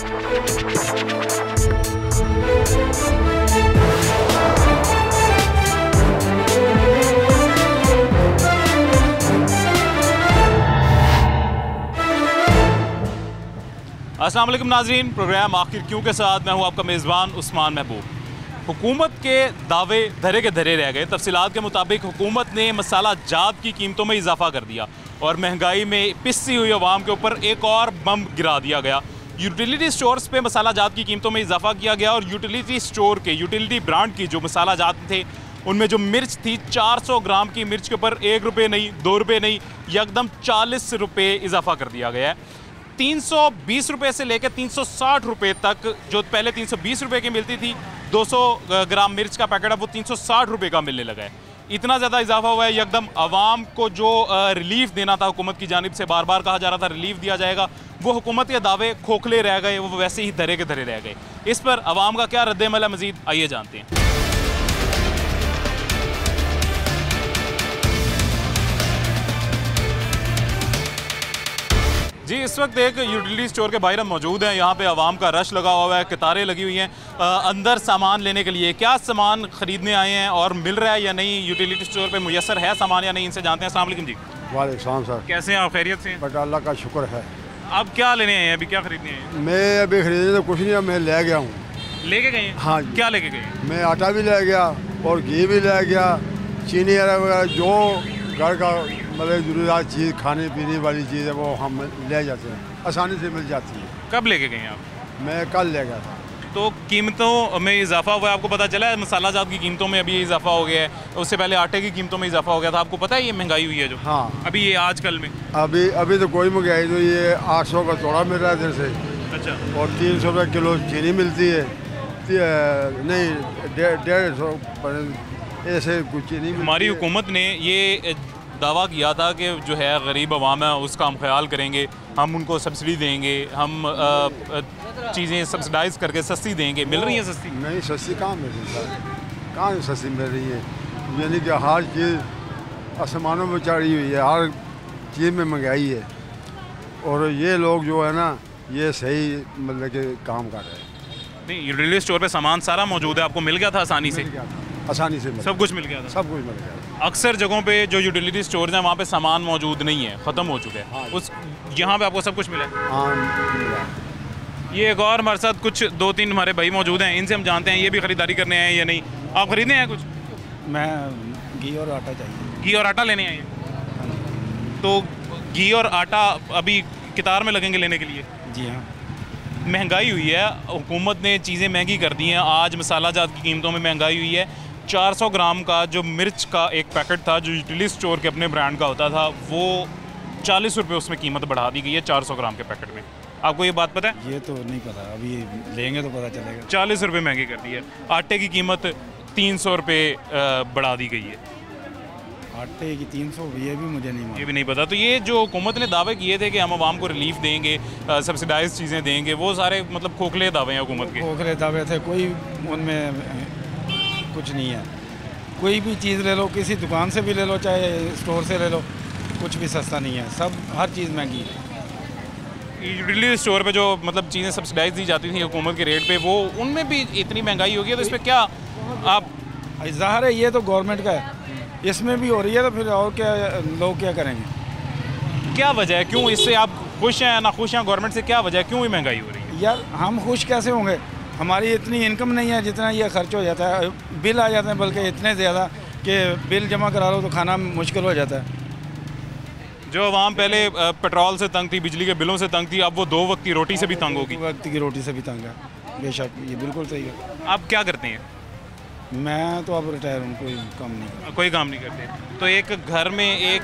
अस्सलाम वालेकुम नाज़रीन, प्रोग्राम आखिर क्यों के साथ मैं हूं आपका मेज़बान उस्मान महबूब। हुकूमत के दावे धरे के धरे रह गए। तफसीलात के मुताबिक हुकूमत ने मसाला जात की कीमतों में इजाफा कर दिया और महंगाई में पिसी हुई आवाम के ऊपर एक और बम गिरा दिया गया। यूटिलिटी स्टोर्स पे मसाला जात की कीमतों में इजाफा किया गया और यूटिलिटी स्टोर के यूटिलिटी ब्रांड की जो मसाला जात थे उनमें जो मिर्च थी 400 ग्राम की मिर्च के ऊपर 1 रुपये नहीं, 2 रुपये नहीं, एकदम 40 रुपये इजाफा कर दिया गया है। 320 रुपये से लेकर 360 रुपये तक, जो पहले 320 रुपये की मिलती थी 200 ग्राम मिर्च का पैकेट, अब वो 360 रुपये का मिलने लगा है। इतना ज़्यादा इजाफा हुआ है। एकदम आवाम को जो रिलीफ देना था हुकूमत की जानिब से, बार बार कहा जा रहा था रिलीफ दिया जाएगा, वो हुकूमत के दावे खोखले रह गए, वो वैसे ही धरे के धरे रह गए। इस पर आवाम का क्या रद्द-ए-अमल है मज़ीद, आइए जानते हैं। जी, इस वक्त एक यूटिलिटी स्टोर के बाहर हम मौजूद हैं। यहाँ पे आवाम का रश लगा हुआ है, कतारें लगी हुई हैं अंदर सामान लेने के लिए। क्या सामान ख़रीदने आए हैं और मिल रहा है या नहीं, यूटिलिटी स्टोर पे मुयसर है सामान या नहीं, इनसे जानते हैं। अस्सलाम वालेकुम जी। वालेकुम सर। कैसे हैं आप, खैरियत से हैं? बट अल्लाह का शुक्र है। आप क्या लेने आए हैं, अभी क्या खरीदने आए हैं? मैं अभी खरीदने तो कुछ नहीं, मैं ले गया हूँ। लेके गए हैं? हाँ। क्या लेके गए? मैं आटा भी ले गया और घी भी ले गया, चीनी वगैरह जो घर का मतलब ज़रूरत चीज़, खाने पीने वाली चीज़ है वो हम ले जाते हैं, आसानी से मिल जाती है। कब लेके गए हैं आप? मैं कल ले गया था। तो कीमतों में इजाफा हुआ है, आपको पता चला है? मसाला जात की कीमतों में अभी इजाफा हो गया है, उससे पहले आटे की कीमतों में इजाफा हो गया था। आपको पता है ये महंगाई हुई है जो? हाँ। अभी ये आजकल में अभी तो कोई महंगाई तो ये 800 का तोड़ा मिल रहा है इधर से। अच्छा। और 300 रुपये किलो चीनी मिलती है, नहीं 150 ऐसे कुछ चीनी। हमारी हुकूमत ने ये दावा किया था कि जो है गरीब अवाम है उसका हम ख्याल करेंगे, हम उनको सब्सिडी देंगे, हम चीज़ें सब्सिडाइज करके सस्ती देंगे। मिल रही है सस्ती? नहीं, सस्ती कहाँ मिल रही है, कहाँ सस्ती मिल रही है। यानी कि हर चीज़ आसमानों में चढ़ी हुई है, हर चीज़ में महंगाई है। और ये लोग जो है ना, ये सही मतलब कि काम कर रहे हैं। नहीं, यूटिलिटी स्टोर पे सामान सारा मौजूद है, आपको मिल गया था आसानी से? आसानी से सब कुछ मिल गया था? सब कुछ मिल गया। अक्सर जगहों पे जो यूटिलिटी स्टोर्स हैं वहाँ पे सामान मौजूद नहीं है, ख़त्म हो चुके हैं। हाँ। उस यहाँ पे आपको सब कुछ मिला है? हाँ। ये एक और हमारे साथ कुछ 2-3 हमारे भाई मौजूद हैं, इनसे हम जानते हैं ये भी ख़रीदारी करने आए हैं या नहीं। आप ख़रीदने हैं कुछ? मैं घी और आटा चाहिए। घी और आटा लेने आए हैं? तो घी और आटा अभी कतार में लगेंगे लेने के लिए? जी हाँ। महंगाई हुई है, हुकूमत ने चीज़ें महंगी कर दी हैं। आज मसाला जात की कीमतों में महंगाई हुई है। 400 ग्राम का जो मिर्च का एक पैकेट था जो यूटिलिटी स्टोर के अपने ब्रांड का होता था, वो 40 रुपये उसमें कीमत बढ़ा दी गई है 400 ग्राम के पैकेट में। आपको ये बात पता है? ये तो नहीं पता, अभी लेंगे तो पता चलेगा। 40 रुपये महंगी कर दी है। आटे की कीमत 300 रुपये बढ़ा दी गई है। आटे की 300, ये भी मुझे नहीं मालूम। ये भी नहीं पता। तो ये जो हुकूमत ने दावे किए थे कि हम आवाम को रिलीफ देंगे, सब्सिडाइज चीज़ें देंगे, वो सारे मतलब खोखले दावे हैं हुकूमत के। खोखले दावे थे, कोई उनमें कुछ नहीं है। कोई भी चीज़ ले लो, किसी दुकान से भी ले लो, चाहे स्टोर से ले लो, कुछ भी सस्ता नहीं है, सब हर चीज़ महंगी है। यूटिलिटी स्टोर पे जो मतलब चीज़ें सब्सिडाइज दी जाती थी हुकूमत के रेट पे, वो उनमें भी इतनी महंगाई हो गई है, तो इस पर क्या आप? ज़ाहिर है ये तो गवर्नमेंट का है, इसमें भी हो रही है, तो फिर और क्या लोग क्या करेंगे? क्या वजह है, क्यों इससे आप खुश हैं ना खुश हैं? गवर्नमेंट से क्या वजह है, क्यों ये महंगाई हो रही है? यार हम खुश कैसे होंगे, हमारी इतनी इनकम नहीं है जितना ये खर्च हो जाता है। बिल आ जाते हैं बल्कि इतने ज़्यादा कि बिल जमा करा लो तो खाना मुश्किल हो जाता है। जो आवाम पहले पेट्रोल से तंग थी, बिजली के बिलों से तंग थी, अब वो 2 वक्त की रोटी से भी तंग होगी। 2 वक्त की रोटी से भी तंग है, बेशक, ये बिल्कुल सही है। आप क्या करते हैं? मैं तो अब रिटायर हूँ, कोई काम नहीं। कोई काम नहीं करते? तो एक घर में एक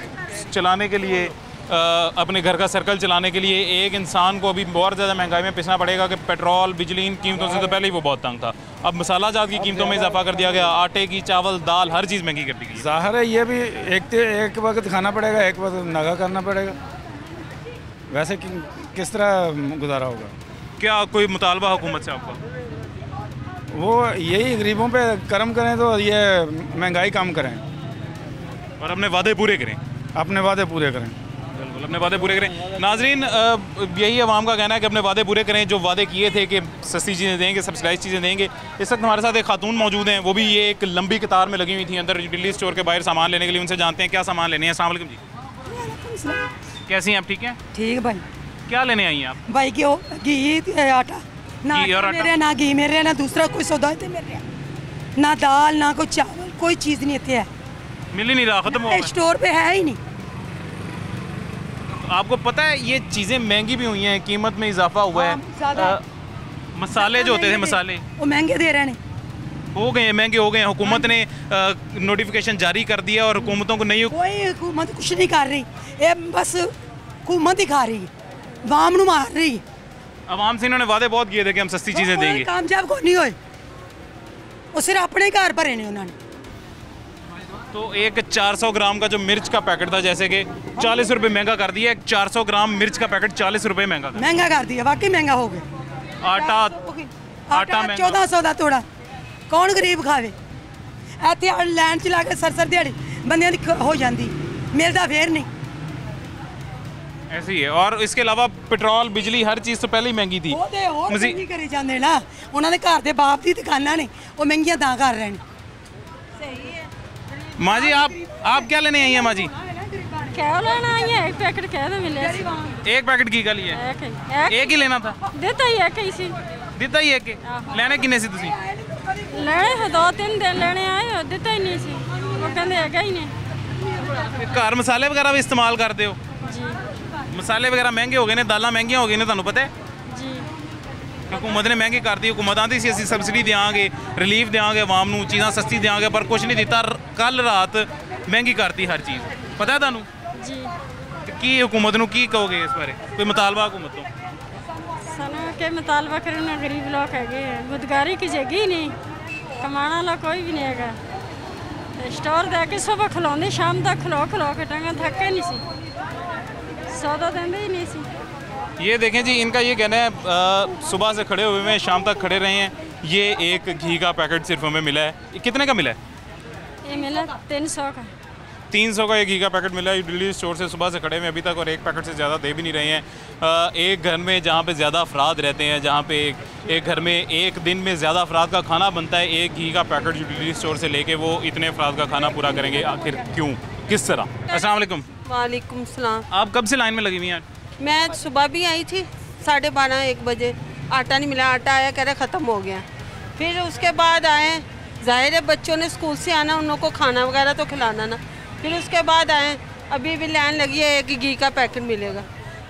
चलाने के लिए, अपने घर का सर्कल चलाने के लिए एक इंसान को अभी बहुत ज़्यादा महंगाई में पिसना पड़ेगा कि पेट्रोल बिजली इन कीमतों से तो पहले ही वो बहुत तंग था, अब मसाला जात की कीमतों में इजाफा कर दिया गया, आटे की, चावल, दाल, हर चीज़ महंगी कर दी गई। ज़ाहिर है ये भी एक वक्त खाना पड़ेगा, एक वक्त नगा करना पड़ेगा, वैसे किस तरह गुजारा होगा? क्या कोई मुतालबा हुकूमत से आपका? वो यही गरीबों पे करम करें तो ये महंगाई कम करें और अपने वादे पूरे करें। अपने वादे पूरे करें। बिल्कुल। अपने वादे पूरे करें। नाजरीन, यही अवाम का कहना है कि अपने वादे पूरे करें। जो वादे किए थे कि सस्ती चीज़ें देंगे, सब्सिडाइज चीज़ें देंगे। इस वक्त हमारे साथ एक खातून मौजूद हैं, वो भी ये एक लंबी कतार में लगी हुई थी अंदर दिल्ली स्टोर के बाहर सामान लेने के लिए। उनसे जानते हैं क्या सामान लेने हैं। अस्सलाम वालेकुम जी, कैसी हैं आप? ठीक हैं? ठीक भाई। क्या लेने आई हैं आप? भाई घी आटा ना, घी और आटा? मेरे ना घी मेरे ना दूसरा कोई सौदा थे मेरे, ना दाल ना कोई चावल, कोई चीज़ नहीं इतने है। मिल ही नहीं रहा, खत्म हो गया। स्टोर पे है ही नहीं। आपको पता है ये चीज़ें महंगी भी हुई हैं, कीमत में इजाफा हुआ है। मसाले जो होते थे, मसाले वो महंगे दे रहे हैं, हो गए हैं, महंगे हो गए हैं। हुकूमत ने नोटिफिकेशन जारी कर दिया और हुकूमतों को नहीं। कोई हुकूमत कुछ नहीं कर रही, ये बस हुकूमत ही खा रही है, वाम नू मार रही है। आवाम से इन्होंने वादे बहुत किए थे कि हम सस्ती चीज़ें देंगे। कामयाब को नहीं होए, वो सिर्फ अपने घर भरे ने उन्होंने। तो एक 400 ग्राम का जो मिर्च का पैकेट था, जैसे कि 40 रुपये महंगा कर दिया। 400 ग्राम मिर्च का पैकेट 40 रुपये महंगा कर दिया, वाकई महंगा हो गया। आटा 1400 का तोड़ा, कौन गरीब खावे? इतने लैन च ला के सरसर दिहाड़ी बंदियां दी हो जाती, मिलता फिर नहीं। ऐसे ही है। और इसके अलावा पेट्रोल, बिजली, हर चीज़ तो पहले ही महंगी थी। महंगी करी जाते ना, उन्होंने घर के बाप की दुकाना ने वो महंगियां ता कर रहे हैं। माँ जी, आप क्या लेने आई हैं? माँ जी क्या लेना आई है? एक पैकेट क्या था मिले? एक पैकेट घी का लिया? एक ही लेना था? देता ही है कैसी दिता ही एक लेने किन्ने सी तुसी? लेने 2-3 दिन लेने आए हो, देता ही नहीं सी, वो कहते है ही नहीं। घर मसाले वगैरह भी इस्तेमाल करते हो? जी। मसाले वगैरह महंगे हो गए ने, दालां महंगियां हो गई ने, तुहानू पता है? जी। हुकूमत ने महंगी कर दी। हुकूमत आती सी असीं सबसिडी देंगे, रिलीफ देंगे, आवाम नू चीज़ां सस्ती देंगे, पर कुछ नहीं दिता। कल रात महंगी करती हर चीज़, पता है तुहानू? जी। की हुकूमत नू की कहोगे इस बारे? कोई मुतालबा हुकूमत तो? सना के मुतालबा करना, गरीब लोग है, गुदगारी की जगह ही नहीं, कमाना ला कोई भी नहीं है। स्टोर दे के सुबह खिलाते, शाम तक खिलो के टंगा थके नहीं सी, सौदा देंगे ही नहीं सी। ये देखें जी, इनका ये कहना है सुबह से खड़े हुए हैं, शाम तक खड़े रहे हैं। ये एक घी का पैकेट सिर्फ हमें मिला है। ये कितने का मिला है? ये मिला 300 का। 300 का एक घी का पैकेट मिला है। दिल्ली स्टोर से सुबह से खड़े हुए अभी तक, और एक पैकेट से ज़्यादा दे भी नहीं रहे हैं। एक घर में जहाँ पे ज़्यादा अफराद रहते हैं, जहाँ पे एक घर में एक दिन में ज़्यादा अफराद का खाना बनता है, एक घी का पैकेट जो दिल्ली स्टोर से लेके वो इतने अफराद का खाना पूरा करेंगे आखिर क्यों, किस तरह? अस्सलाम वालेकुम। वालेकुम सलाम। आप कब से लाइन में लगी हुई हैं? मैं सुबह भी आई थी 12:30-1 बजे, आटा नहीं मिला। आटा आया, कह रहे ख़त्म हो गया। फिर उसके बाद आए, जाहिर है बच्चों ने स्कूल से आना, उन लोगों को खाना वगैरह तो खिलाना ना। फिर उसके बाद आए, अभी भी लाइन लगी है, एक घी का पैकेट मिलेगा।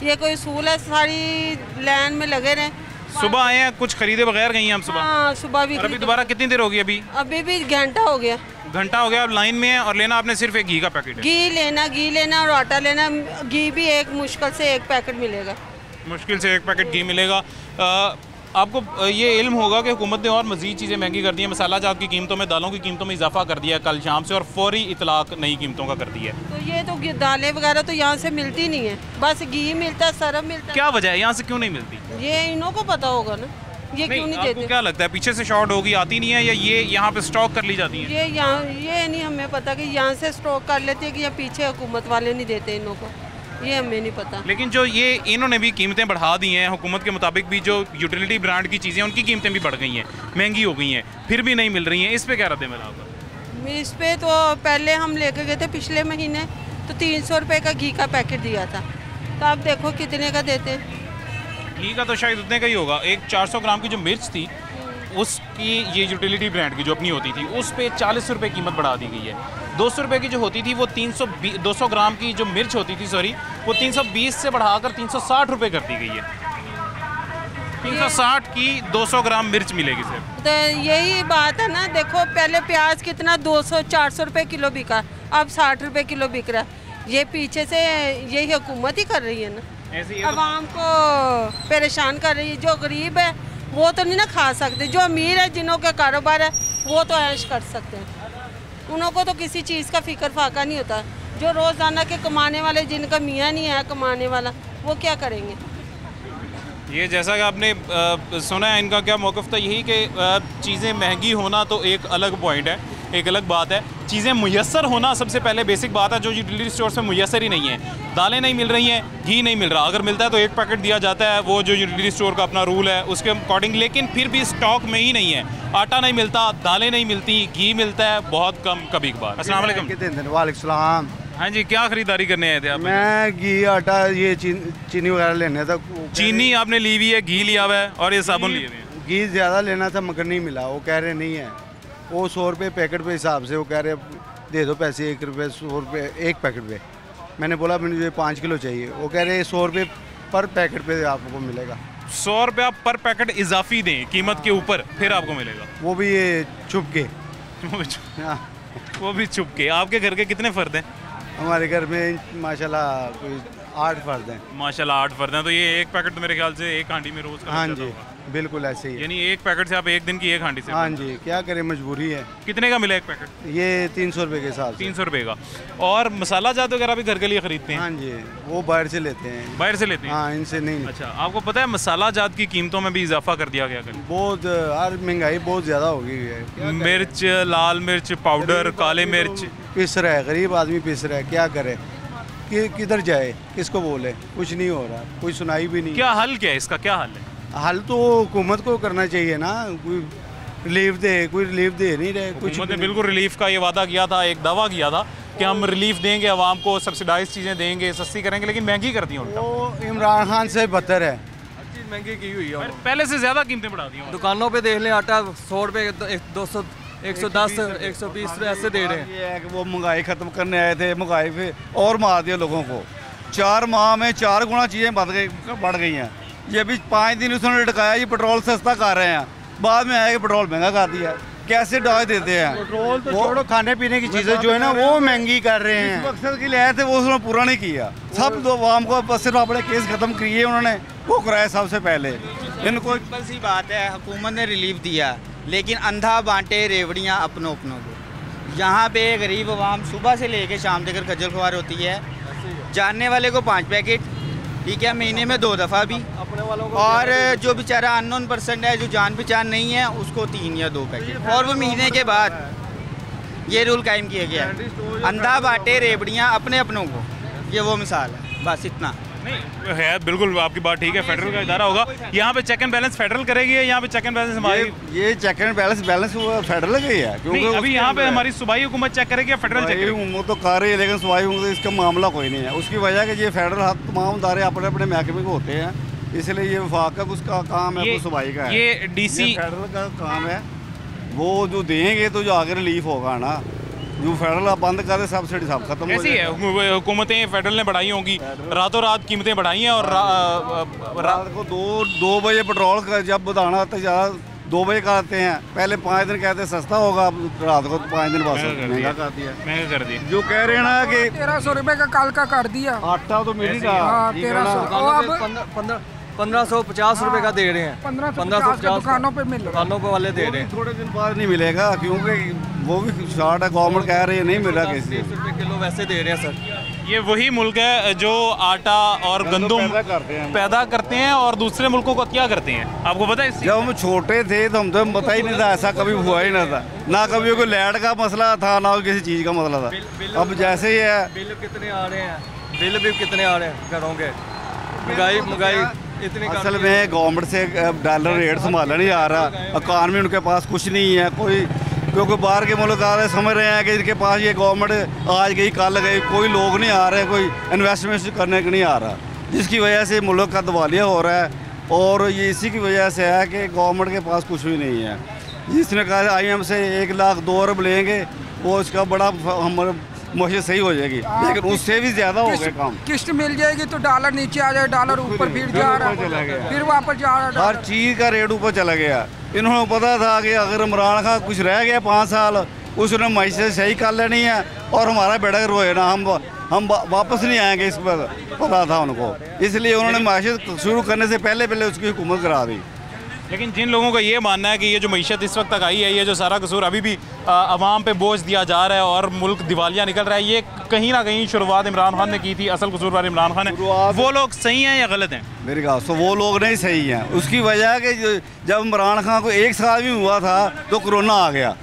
ये कोई असूल है? सारी लाइन में लगे रहे। सुबह आए हैं, कुछ खरीदे बगैर गई हैं हम सुबह? हाँ, सुबह भी। और अभी दोबारा कितनी देर होगी? अभी भी घंटा हो गया। घंटा हो गया, अब लाइन में है, और लेना आपने सिर्फ एक घी का पैकेट है। घी लेना और आटा लेना। घी भी एक मुश्किल से एक पैकेट मिलेगा, मुश्किल से एक पैकेट घी मिलेगा। आपको ये इल्म होगा कि हुकूमत ने और मज़ीद चीज़ें महंगी कर दी हैं। मसाला जात की कीमतों में, दालों की कीमतों में इजाफा कर दिया है कल शाम से, और फौरी इतलाक नई कीमतों का कर दिया है। तो ये तो दालें वगैरह तो यहाँ से मिलती नहीं है, बस घी मिलता है, सरफ मिलता है। क्या वजह है, यहाँ से क्यों नहीं मिलती? ये इन्हों को पता होगा ना, ये क्यों नहीं देते? क्या लगता है पीछे से शॉर्ट होगी, आती नहीं है, या ये यहाँ पे स्टॉक कर ली जाती है? ये नहीं हमें पता कि यहाँ से स्टॉक कर लेते हैं कि या पीछे हुकूमत वाले नहीं देते इन्हों को, ये हमें नहीं पता। लेकिन जो ये इन्होंने भी कीमतें बढ़ा दी हैं, हुकूमत के मुताबिक भी जो यूटिलिटी ब्रांड की चीज़ें उनकी कीमतें भी बढ़ गई हैं, महंगी हो गई हैं, फिर भी नहीं मिल रही हैं। इस पे क्या रद्द होगा? इस पे तो पहले हम लेके गए थे पिछले महीने, तो 300 रुपये का घी का पैकेट दिया था, तो आप देखो कितने का देते हैं। घी का तो शायद उतने का ही होगा। एक 400 ग्राम की जो मिर्च थी, उसकी ये यूटिलिटी ब्रांड की जो अपनी होती थी, उस पे 40 रुपये कीमत बढ़ा दी गई है। 200 रुपये की जो होती थी वो 200 ग्राम की जो मिर्च होती थी, सॉरी, वो 320 से बढ़ाकर 360 रुपये कर दी गई है। 360 की 200 ग्राम मिर्च मिलेगी सिर्फ। तो यही बात है ना, देखो पहले प्याज कितना 200-400 रुपये किलो बिका, अब 60 रुपये किलो बिक रहा है। ये पीछे से यही हुकूमत ही कर रही है ना, आवाम को परेशान कर रही है। जो गरीब है वो तो नहीं ना खा सकते, जो अमीर है जिन्हों का कारोबार है वो तो ऐश कर सकते हैं, उन्हों को तो किसी चीज़ का फिक्र फाका नहीं होता। जो रोज़ाना के कमाने वाले, जिनका मियाँ नहीं है कमाने वाला, वो क्या करेंगे? ये जैसा कि आपने सुना है, इनका क्या मौक़िफ़ था, यही कि चीज़ें महंगी होना तो एक अलग पॉइंट है, एक अलग बात है, चीज़ें मुयस्सर होना सबसे पहले बेसिक बात है, जो यूटिलिटी स्टोर्स में मुयस्सर ही नहीं है। दालें नहीं मिल रही हैं, घी नहीं मिल रहा, अगर मिलता है तो एक पैकेट दिया जाता है, वो जो यूटिलिटी स्टोर का अपना रूल है उसके अकॉर्डिंग, लेकिन फिर भी स्टॉक में ही नहीं है। आटा नहीं मिलता, दालें नहीं मिलती, घी मिलता है बहुत कम कभी कभार। अस्सलाम वालेकुम। वालेकुम। हाँ जी, क्या खरीदारी करने आए थे आप? मैं घी, आटा, ये चीनी वगैरह लेने था। चीनी आपने ली हुई है, घी लिया हुआ है और ये साबुन लिए हुए हैं। घी ज़्यादा लेना था मगर नहीं मिला, वो कह रहे नहीं है, वो 100 रुपये पैकेट पे हिसाब से वो कह रहे दे दो पैसे, 1 रुपये 100 रुपये एक पैकेट पे। मैंने बोला मुझे 5 किलो चाहिए, वो कह रहे 100 रुपये पर पैकेट पे आपको मिलेगा। 100 रुपया पर पैकेट इजाफी दें कीमत के ऊपर, फिर आपको मिलेगा। वो भी ये छुप के। हाँ। वो भी छुप के। आपके घर के कितने फ़र्द हैं? हमारे घर में माशाल्लाह कोई 8 फर्द हैं। माशाल्लाह 8 फर्द हैं, तो ये एक पैकेट तो मेरे ख्याल से एक हांडी में रोज़ का हाँ लग जाता जी, होगा। बिल्कुल ऐसे ही है। यानी एक पैकेट से आप एक दिन की एक हांडी से? हाँ जी, क्या करें, मजबूरी है। कितने का मिला एक पैकेट? ये 300 रुपये के हिसाब से। 300 रुपये का। और मसाला जात वगैरह भी घर के लिए ख़रीदते हैं? हाँ जी, वो बाहर से लेते हैं। बाहर से लेते हैं? हाँ, इनसे नहीं। अच्छा, आपको पता है मसाला जात की कीमतों में भी इजाफा कर दिया गया कल? बहुत, यार महंगाई बहुत ज़्यादा हो गई है। मिर्च, लाल मिर्च पाउडर, काले मिर्च पिस रहा है, गरीब आदमी पिस रहा है, क्या करे, किधर जाए, किसको बोले, कुछ नहीं हो रहा, कोई सुनाई भी नहीं। क्या हल, क्या है इसका, क्या हल है? हल तो हुकूमत को करना चाहिए ना, कोई रिलीफ दे, कोई रिलीफ दे नहीं रहे। कुछ हुकूमत ने बिल्कुल रिलीफ का ये वादा किया था, एक दावा किया था कि हम रिलीफ देंगे, आवाम को सब्सिडाइज चीज़ें देंगे, सस्ती करेंगे, लेकिन महंगी कर दी उल्टा। वो इमरान खान से बदतर है, चीज़ महंगी की हुई है, पहले से ज़्यादा कीमतें बढ़ा दी। दुकानों पे देख लें, आटा 100 रुपये, 200, 110, 120 रुपये ऐसे दे रहे हैं। ये है कि वो महंगाई ख़त्म करने आए थे, महंगाई पे और मार दिया लोगों को। 4 माह में 4 गुना चीज़ें बढ़ गई हैं। ये अभी 5 दिन उसने लटकाया, ये पेट्रोल सस्ता कर रहे हैं, बाद में आया कि पेट्रोल महंगा कर दिया। कैसे डाल देते हैं? पेट्रोल तो छोड़ो, खाने पीने की चीज़ें जो है ना वो महंगी कर रहे हैं। जिस मकसद के लिए आए थे वो उसने पूरा नहीं किया। सब दो आवाम को बस सिर्फ अपने केस ख़त्म किए उन्होंने, वो कराया सबसे पहले। इनको सिंपल सी बात है, हुकूमत ने रिलीफ दिया, लेकिन अंधा बांटे रेवड़ियाँ अपनों को। यहाँ पे गरीब आवाम सुबह से लेके शाम तक खज्जल खुआर होती है। जानने वाले को 5 पैकेट, ठीक है, महीने में 2 दफ़ा भी, अपने वालों को, और जो बेचारा अननोन पर्सन है, जो जान पहचान नहीं है, उसको 3 या 2 पैकेट। और वो महीने के बाद ये रूल कायम किया गया है, अंधा बांटे रेवड़ियाँ अपनों को। ये वो मिसाल है, बस इतना। नहीं है, बिल्कुल आपकी बात ठीक है, फेडरल का इदारा होगा, यहाँ पे चेक एंड बैलेंस फेडरल करेगी, यहाँ पे चेक एंड बैलेंस हमारी, ये चेक एंड बैलेंस फेडरल का ही है, क्योंकि अभी यहाँ पे हमारी सूबाई हुकूमत चेक करेगी या फेडरल चेक करेगी? वो तो कर रही है, लेकिन सूबाई हुकूमत इसका मामला कोई नहीं है। उसकी वजह कि ये फेडरल तमाम इदारे अपने अपने महकमे को होते हैं, इसलिए ये वफाक का उसका काम है, सूबाई का है। ये डीसी फेडरल का काम है, वो जो देंगे तो जो आगे रिलीफ होगा ना, जो फेडरल बंद कर दे सब्सिडी सब खत्म हो ऐसी है। हुकूमतें फेडरल ने बढ़ाई होंगी, रातों रात कीमतें बढ़ाई हैं, और रात को 2 बजे पेट्रोल का जब बढ़ाना होता है ज़्यादा 2 बजे का आते हैं। पहले 5 दिन कहते सस्ता होगा, अब रात को 5 दिन बाद महंगा कर दिया। महंगा कर दिया। जो कह रहे हैं ना कि 1300 रुपये का काल का कर दिया, आटा तो मिल ही रहा, 1300, 1550 रुपये का दे रहे हैं, 1550 दुकानों पे मिल रहा है। दुकानों पे वाले दे रहे हैं। थोड़े दिन बाद नहीं मिलेगा, क्योंकि वो भी शॉर्ट है, गवर्नमेंट कह रही है नहीं मिल रहा किसी 30 रुपये किलो वैसे दे रहे हैं सर। ये वही मुल्क है जो आटा और गंदम पैदा करते हैं और दूसरे मुल्कों का क्या करते हैं, आपको पता है? जब हम छोटे थे तो हम तो पता ही नहीं था, ऐसा कभी हुआ ही नहीं था, ना कभी कोई लाइट का मसला था, ना किसी चीज़ का मसला था। अब जैसे ही है, बिल कितने आ रहे हैं, बिल भी कितने आ रहे हैं घरों के, महंगाई इतनी। असल में गवर्नमेंट से डॉलर रेट संभाला नहीं आ रहा, इकॉनमी उनके पास कुछ नहीं है कोई, क्योंकि बाहर के मुल्क आ रहे समझ रहे हैं कि इनके पास ये गवर्नमेंट आज गई कल गई, कोई लोग नहीं आ रहे, कोई इन्वेस्टमेंट करने को नहीं आ रहा, जिसकी वजह से मुल्क का दिवालिया हो रहा है। और ये इसी की वजह से है कि गवर्नमेंट के पास कुछ भी नहीं है। जिसने कहा IMF से 1 लाख 2 अरब लेंगे, वो इसका बड़ा हमारे मुझे सही हो जाएगी, लेकिन उससे भी ज़्यादा हो गया काम। किस्त मिल जाएगी तो डॉलर नीचे आ जाए, डॉलर ऊपर फिर जा रहा है, फिर वापस जा रहा है, हर चीज़ का रेट ऊपर चला गया। इन्होंने पता था कि अगर इमरान खान कुछ रह गया 5 साल, उसने मैशत सही कर लेनी है और हमारा बेड़ा रोए ना, हम वापस नहीं आएंगे, इस पर पता था उनको, इसलिए उन्होंने मैशत शुरू करने से पहले उसकी हुकूमत करा दी। लेकिन जिन लोगों का ये मानना है कि ये जो मईशत इस वक्त तक आई है, ये जो सारा कसूर अभी भी आवाम पे बोझ दिया जा रहा है और मुल्क दिवालिया निकल रहा है, ये कहीं ना कहीं शुरुआत इमरान खान ने की थी, असल कसूरवार इमरान खान है, वो लोग सही हैं या गलत हैं? मेरी बात तो वो लोग नहीं सही हैं। उसकी वजह है कि जब इमरान खान को 1 साल भी हुआ था तो कोरोना आ गया,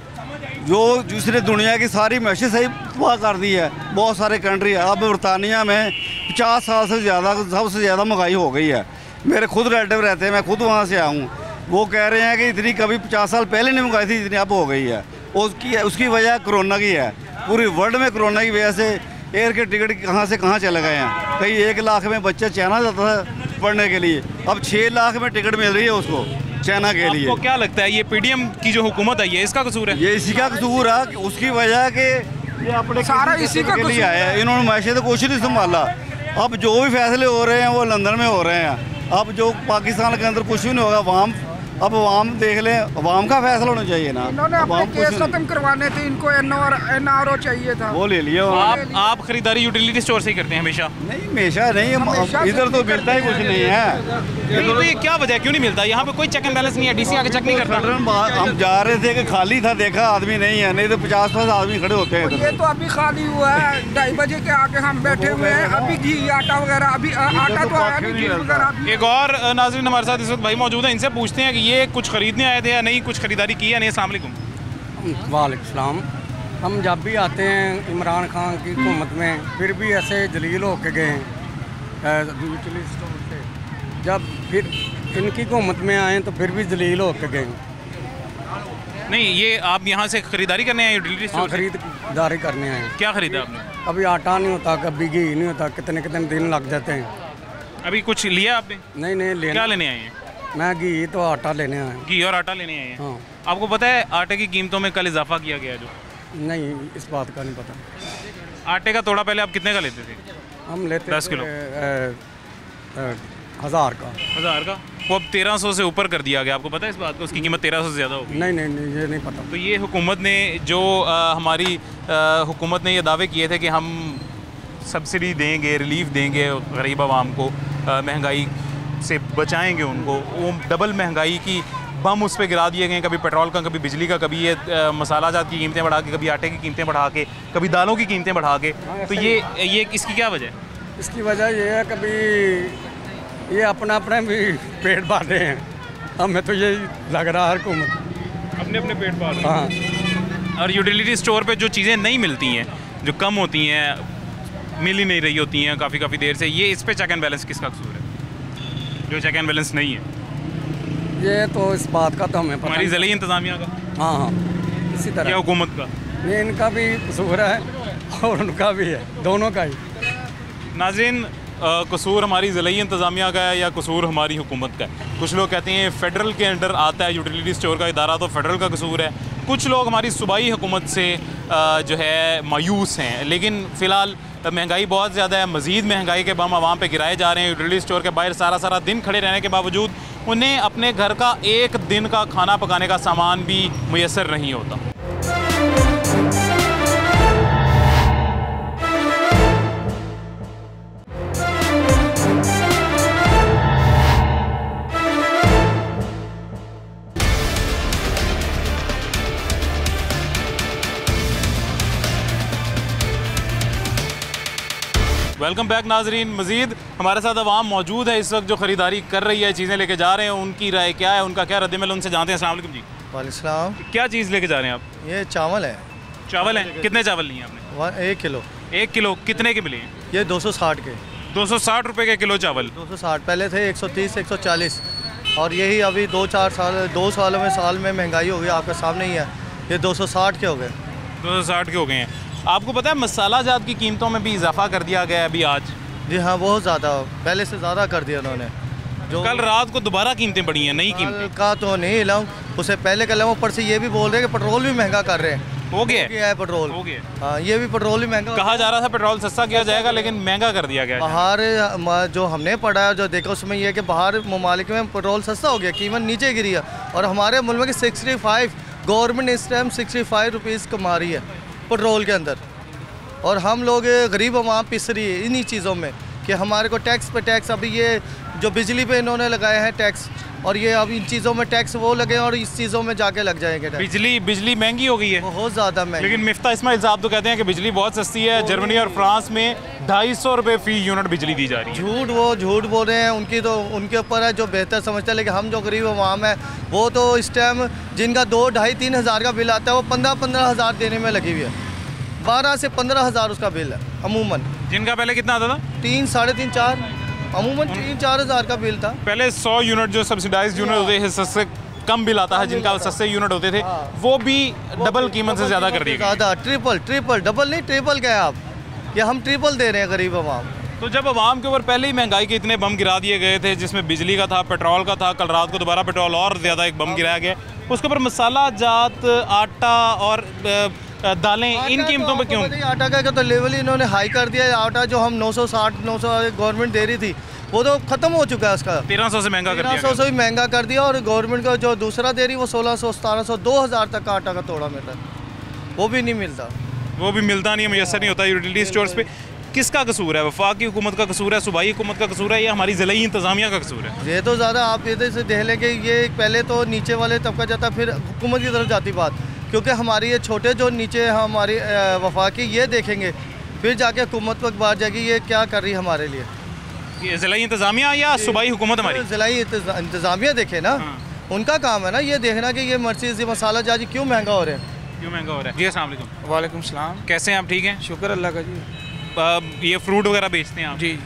जो जिसने दुनिया की सारी मैशे सही तबाह कर दी है, बहुत सारे कंट्री है। अब बरतानिया में 50 साल से ज़्यादा सबसे ज़्यादा महंगाई हो गई है। मेरे खुद रिलेटिव रहते हैं, मैं खुद वहाँ से आया हूँ। वो कह रहे हैं कि इतनी कभी 50 साल पहले नहीं महंगाई थी जितनी अब हो गई है। उसकी वजह कोरोना की है। पूरी वर्ल्ड में कोरोना की वजह से एयर के टिकट कहाँ से कहाँ चले गए हैं। कहीं 1 लाख में बच्चा चाइना जाता था पढ़ने के लिए, अब 6 लाख में टिकट मिल रही है उसको चाइना के लिए। आपको क्या लगता है ये पीडीएम की जो हुकूमत है ये इसका कसूर है? ये इसी का कसूर है। उसकी वजह के ये अपने सारा इसी का के लिए आया है। इन्होंने मैशे तो कुछ नहीं संभाला। अब जो भी फैसले हो रहे हैं वो लंदन में हो रहे हैं। अब जो पाकिस्तान के अंदर कुछ भी नहीं होगा। अब अवाम देख लें, अवाम का फैसला होना चाहिए ना। इन्होंने अपने केस खत्म करवाने थे, इनको एनआरओ चाहिए था, वो ले लिया। आप खरीदारी यूटिलिटी स्टोर से ही करते हैं हमेशा? नहीं, हमेशा नहीं, इधर तो मिलता ही कुछ नहीं है। तो ये क्या वजह, क्यों नहीं मिलता? यहाँ पे कोई चेक एंड बैलेंस नहीं है, डीसी आके चेक नहीं करता। हम जा रहे थे कि खाली था, देखा आदमी नहीं है, नहीं तो 50 आदमी खड़े होते हैं। ये तो अभी खाली हुआ है, 2:30 बजे के आके हम बैठे हुए हैं। अभी घी आटा वगैरह, अभी आटा तो आया नहीं, घी वगैरह। एक और नाज़रीन हमारे साथ इस वक्त भाई मौजूद है, इनसे पूछते हैं कि ये कुछ खरीदने आए थे या नहीं, कुछ खरीदारी की या नहीं? अस्सलाम वालेकुम। वालेकुम सलाम। हम जब भी आते हैं इमरान खान की हुकूमत में, फिर भी ऐसे जलील होके गए हैं यूटिलिटी स्टोर से। जब फिर इनकी हुकूमत में आए तो फिर भी जलील होके गए। नहीं, ये आप यहाँ से खरीदारी करने आए यूटिलिटी स्टोर? खरीदारी करने आए। क्या खरीदा आपने? कभी आटा नहीं होता, कभी घी नहीं होता, कितने कितने दिन लग जाते हैं। अभी कुछ लिया आपने? नहीं, क्या लेने आए हैं? मैं घी तो आटा लेने आया। घी और आटा लेने आए हैं? हाँ। आपको पता है आटे की कीमतों में कल इजाफा किया गया? जो नहीं, इस बात का नहीं पता। आटे का तोड़ा पहले आप कितने का लेते थे? हम लेते 10 किलो। 1000 का। 1000 का? वो अब 1300 से ऊपर कर दिया गया। आपको पता है इस बात को? उसकी कीमत 1300 से ज़्यादा होगी। नहीं, ये नहीं पता। तो ये हुकूमत ने जो हमारी हुकूमत ने ये दावे किए थे कि हम सब्सिडी देंगे, रिलीफ देंगे गरीब आवाम को, महंगाई से बचाएंगे उनको, वो डबल महंगाई की बम उस पर गिरा दिए गए। कभी पेट्रोल का, कभी बिजली का, कभी ये मसाला जात की कीमतें बढ़ा के, कभी आटे की कीमतें बढ़ा के, कभी दालों की कीमतें बढ़ा के। तो ये इसकी क्या वजह है? इसकी वजह ये है कभी ये अपना भी पेट पाल रहे हैं। हमें तो यही लग रहा है हुकूमत अपने पेट पाल रहे हैं। हाँ। और यूटिलिटी स्टोर पे जो चीज़ें नहीं मिलती हैं, जो कम होती हैं, मिल ही नहीं रही होती हैं काफ़ी देर से, ये इस पे चेक एंड बैलेंस किसका कसूर है? जो चेक एंड बैलेंस नहीं है ये तो इस बात का तो हमें पता। हमारी ज़िले इंतज़ामिया का? हाँ, इसी तरह। क्या हुकूमत का? ये इनका भी कसूर है और उनका भी है, दोनों का ही। नाज़रीन, कसूर हमारी ज़िली इंतज़ामिया का है या कसूर हमारी हुकूमत का है? कुछ लोग कहते हैं फेडरल के अंडर आता है यूटिलिटी स्टोर का इदारा, तो फेडरल का कसूर है। कुछ लोग हमारी सूबाई हुकूमत से जो है मायूस हैं। लेकिन फ़िलहाल महंगाई बहुत ज़्यादा है, मज़ीद महंगाई के बम आवाम पे गिराए जा रहे हैं। यूटिलिटी स्टोर के बाहर सारा दिन खड़े रहने के बावजूद उन्हें अपने घर का एक दिन का खाना पकाने का सामान भी मुयस्सर नहीं होता। वेलकम बैक नाजरीन। मज़ीद हमारे साथ अवाम मौजूद है इस वक्त जो ख़रीदारी कर रही है, चीज़ें लेके जा रहे हैं, उनकी राय क्या है, उनका क्या रद्द-ए-अमल, उनसे जानते हैं। अस्सलाम वालेकुम जी। वालेकुम। क्या चीज़ लेके जा रहे हैं आप? ये चावल है। चावल है? कितने चावल लिए आपने? 1 किलो। 1 किलो कितने के मिले? ये 260 के। 260 रुपये के किलो चावल? 260। पहले थे 130 140, और यही अभी 2 साल में महंगाई हो गई, आपके सामने ही है। ये 260 के हो गए। 260 के हो गए हैं। आपको पता है मसाला जात की कीमतों में भी इजाफा कर दिया गया है अभी आज? जी हाँ, बहुत ज़्यादा, पहले से ज़्यादा कर दिया उन्होंने। जो कल रात को दोबारा कीमतें बढ़ी हैं, नई कीमतें का तो नहीं हिलाऊँ, उससे पहले कल ऊपर से ये भी बोल रहे हैं कि पेट्रोल भी महंगा कर रहे हैं। हो गया है पेट्रोल, हो गया। हाँ, ये भी पेट्रोल भी महंगा कहा जा रहा था, पेट्रोल सस्ता किया जाएगा लेकिन महंगा कर दिया गया। बाहर जो हमने पढ़ा है, जो देखा, उसमें यह है कि बाहर ममालिक में पेट्रोल सस्ता हो गया, कीमत नीचे गिरी है, और हमारे मुल्क में 65 गवर्नमेंट इस टाइम 65 रुपीज़ कमा रही है पेट्रोल के अंदर, और हम लोग गरीब आवाम पिस रही है इन्हीं चीज़ों में कि हमारे को टैक्स पे टैक्स। अभी ये जो बिजली पे इन्होंने लगाए हैं टैक्स, और ये अब इन चीज़ों में टैक्स वो लगे और इस चीज़ों में जाके लग जाएंगे टैक्स। बिजली महंगी हो गई है बहुत ज़्यादा महंगी। लेकिन मिफ्ता इस्माइल साहब तो कहते हैं कि बिजली बहुत सस्ती है। जर्मनी और फ्रांस में 250 रुपये फी यूनिट बिजली दी जा रही है। झूठ बोल रहे हैं, उनकी तो उनके ऊपर है जो बेहतर समझते हैं। लेकिन हम जो गरीब अवाम है वो तो इस टाइम जिनका 2, 2.5, 3 हज़ार का बिल आता है वो 15-15 हज़ार देने में लगी हुई है। 12 से 15 हज़ार उसका बिल है अमूमन। जिनका पहले कितना आता था? 3, 3.5, 4 अमूमन 3-4 हज़ार का बिल था पहले। 100 यूनिट जो सब्सिडाइज यूनिट होते हैं सबसे कम बिल आता है। जिनका सस्ते यूनिट होते थे वो भी डबल कीमत से ज़्यादा कर दिया। ज़्यादा ट्रिपल डबल नहीं ट्रिपल क्या है आप, ये हम ट्रिपल दे रहे हैं गरीब अवाम। तो जब अवाम के ऊपर पहले ही महंगाई के इतने बम गिरा दिए गए थे, जिसमें बिजली का था, पेट्रोल का था, कल रात को दोबारा पेट्रोल और ज़्यादा एक बम गिराया गया, उसके ऊपर मसाला जात, आटा और दालें, इन कीमतों पे क्यों? आटा का तो लेवल ही इन्होंने हाई कर दिया है। आटा जो हम 960-900 गवर्नमेंट दे रही थी वो तो ख़त्म हो चुका है। उसका 1300 से महंगा कर दिया। 1300 से भी महंगा कर दिया। और गवर्नमेंट का जो दूसरा दे रही वो 1600, 1700, 2000 तक का आटा का तोड़ा मिल रहा है, वो भी नहीं मिलता। वो भी मिलता नहीं है, मुयसर नहीं होता यूटिलिटी स्टोर्स पे। किसका कसूर है? वफाकी हुकूमत का कसूर है, सूबाई हुकूमत का कसूर है, या हमारी ज़िलाई इंतज़ामिया का कसूर है? ये तो ज़्यादा आप ये से देख लें कि ये पहले तो नीचे वाले तबका जाता, फिर हुकूमत की तरफ जाती बात। क्योंकि हमारी ये छोटे जो नीचे हमारी वफाकी ये देखेंगे, फिर जाके हुकूमत पर बात जाएगी ये क्या कर रही है हमारे लिए। ये ज़िलाई इंतज़ामिया या सूबाई हुकूमत? हमारी ज़िलाई इंतज़ामिया देखे ना, उनका काम है ना ये देखना कि ये मर्चीज़ मसाला जाजी क्यों महंगा हो रहा है। क्यों महंगा हो रहा है? जी अस्सलाम वालेकुम। वालेकुम सलाम। कैसे हैं आप? ठीक हैं, शुक्र अल्लाह का जी। ये फ्रूट वगैरह बेचते हैं आप? जी।